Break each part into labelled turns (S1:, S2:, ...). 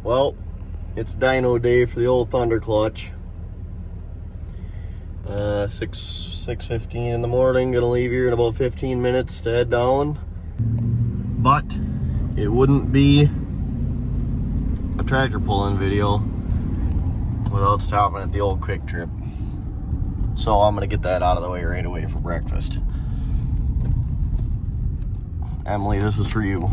S1: Well, it's dyno day for the old Thunderclutch. 6:15 in the morning. Gonna leave here in about 15 minutes to head down. But it wouldn't be a tractor pulling video without stopping at the old Quick Trip. So I'm gonna get that out of the way right away for breakfast. Emily, this is for you.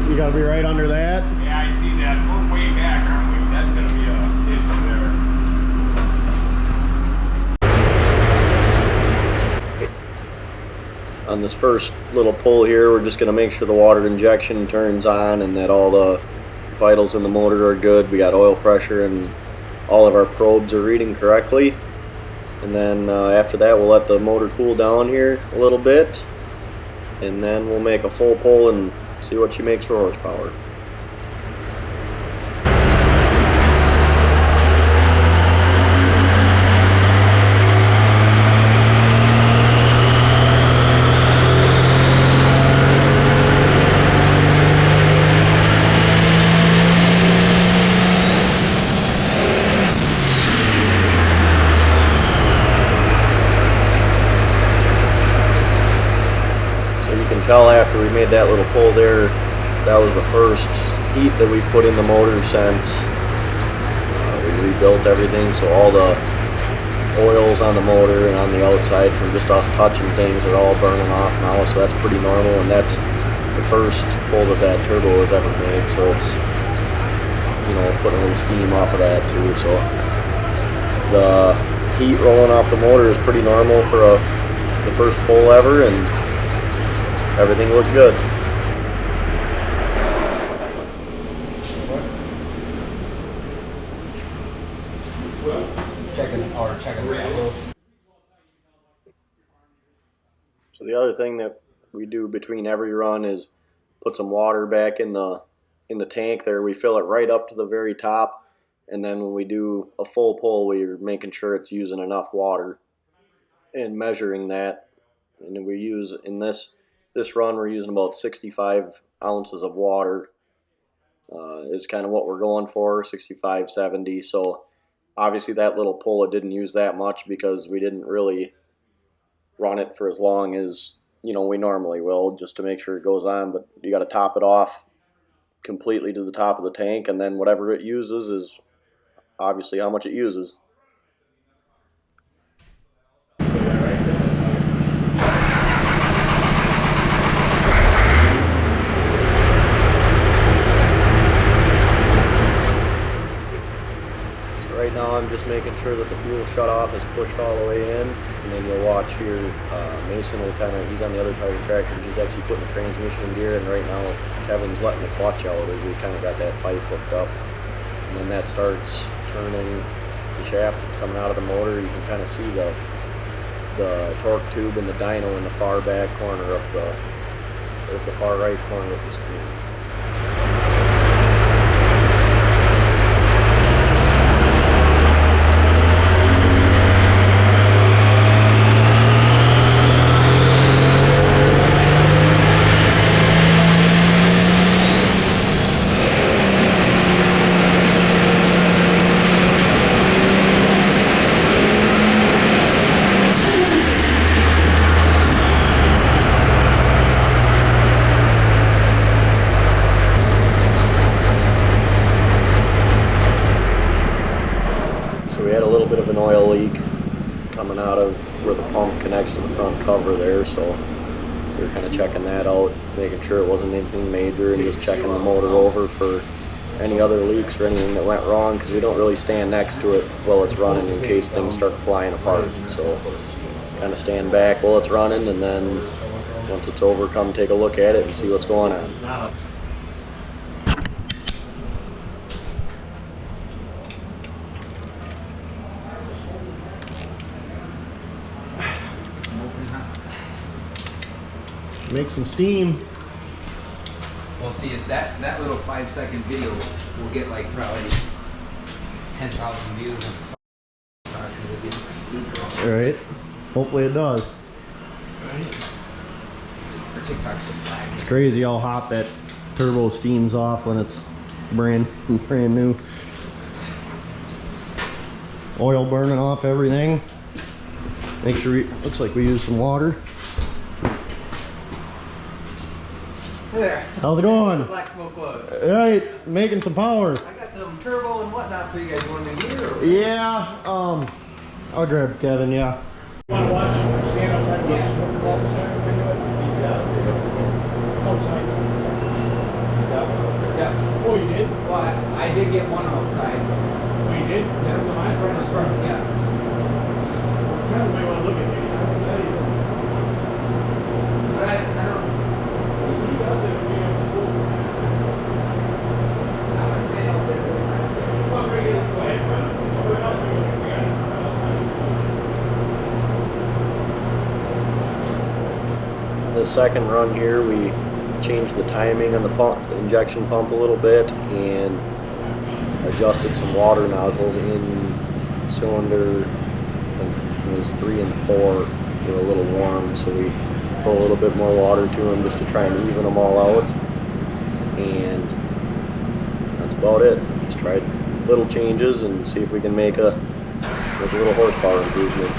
S1: You gotta be right under that.
S2: Yeah, I see that. We're way back, aren't we? That's gonna be a issue there.
S1: On this first little pull here, we're just gonna make sure the water injection turns on and that all the vitals in the motor are good. We got oil pressure and all of our probes are reading correctly. And then after that, we'll let the motor cool down here a little bit, and then we'll make a full pull and see what she makes for horsepower. Tell after we made that little pull there, that was the first heat that we put in the motor since we rebuilt everything. So all the oils on the motor and on the outside from just us touching things are all burning off now, so that's pretty normal, and that's the first pull that that turbo has ever made, so it's, you know, putting a little steam off of that too. So the heat rolling off the motor is pretty normal for the first pull ever, and everything looked good. Checking radials. So the other thing that we do between every run is put some water back in the tank there. We fill it right up to the very top, and then when we do a full pull, we're making sure it's using enough water and measuring that. And we use in this run, we're using about 65 ounces of water is kind of what we're going for, 65, 70. So obviously that little pull, it didn't use that much because we didn't really run it for as long as, you know, we normally will, just to make sure it goes on. But you got to top it off completely to the top of the tank, and then whatever it uses is obviously how much it uses. Right now I'm just making sure that the fuel shutoff is pushed all the way in, and then you'll watch here, Mason will he's on the other side of the tractor, he's actually putting the transmission in gear, and right now Kevin's letting the clutch out as we kind of got that pipe hooked up. And then that starts turning the shaft that's coming out of the motor. You can kind of see the torque tube and the dyno in the far back corner of There's the far right corner of the screen. We had a little bit of an oil leak coming out of where the pump connects to the front cover there, so we were kind of checking that out, making sure it wasn't anything major, and just checking the motor over for any other leaks or anything that went wrong, because we don't really stand next to it while it's running in case things start flying apart. So kind of stand back while it's running, and then once it's over, come take a look at it and see what's going on. Make some steam.
S3: Well, see, that little 5-second video will get like probably 10,000 views.
S1: All right. Hopefully it does. It's crazy how hot that turbo steams off when it's brand new. Oil burning off everything. Make sure looks like we use some water.
S3: Hey there.
S1: How's it going?
S3: Black smoke clothes.
S1: Right, making some power.
S3: I got some turbo and whatnot for you guys. You want to hear? Or?
S1: Yeah, I'll grab Kevin, yeah.
S2: You want to watch? Stand outside and watch the smoke clothes outside? He's got it. Outside.
S3: Yeah.
S2: Oh, you did?
S3: Well, I did get one outside.
S2: Oh, you did?
S3: Yeah.
S2: The last one was front.
S3: Yeah.
S2: Kind of might want to look at it.
S3: But I don't. I want to stay out there this time.
S1: The second run here, we changed the timing on the pump, the injection pump a little bit, and adjusted some water nozzles in cylinder. It was 3 and 4 were a little warm, so we put a little bit more water to them just to try and even them all out. And that's about it. Just tried little changes and see if we can make a little horsepower improvement.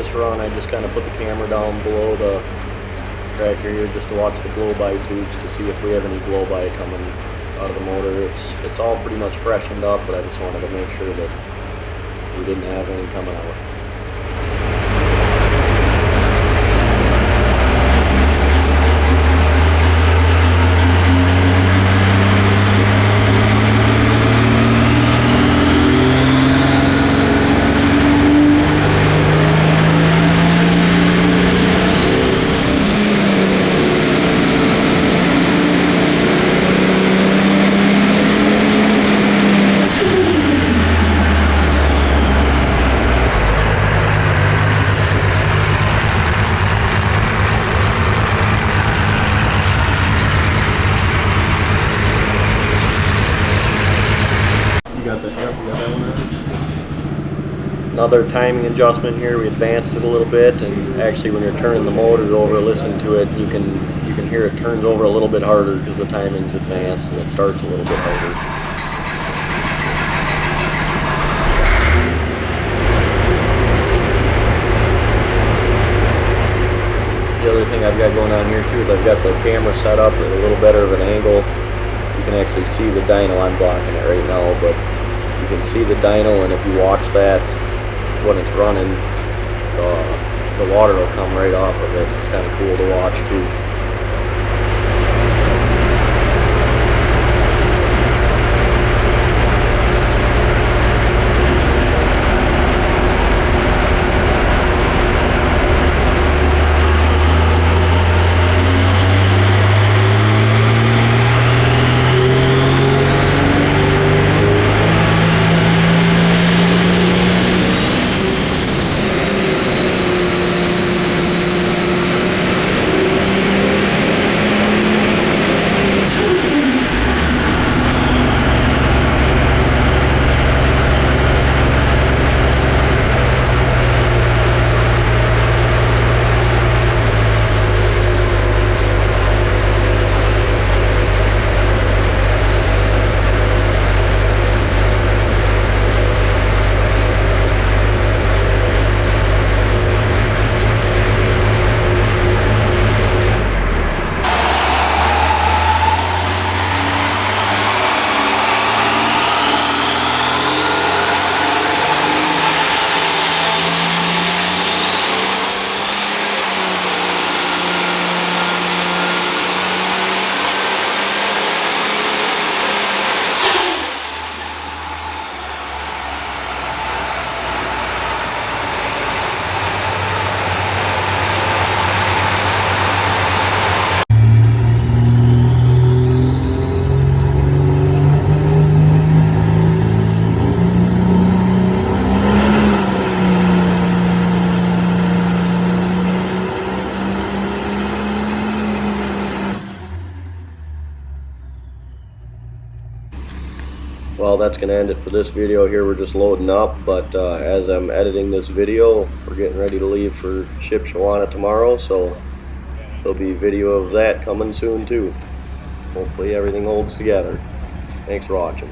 S1: this run, I just kind of put the camera down below the tractor here just to watch the blow-by tubes to see if we have any blow-by coming out of the motor. It's all pretty much freshened up, but I just wanted to make sure that we didn't have any coming out. Another timing adjustment here. We advanced it a little bit, and actually when you're turning the motor over, listen to it, you can hear it turns over a little bit harder because the timing's advanced and it starts a little bit harder. The other thing I've got going on here too is I've got the camera set up at a little better of an angle. You can actually see the dyno. I'm blocking it right now, but you can see the dyno, and if you watch that when it's running, the water will come right off of it. It's kind of cool to watch too. Well, that's going to end it for this video here. We're just loading up, but as I'm editing this video, we're getting ready to leave for Shipshewana tomorrow, so there'll be video of that coming soon too. Hopefully everything holds together. Thanks for watching.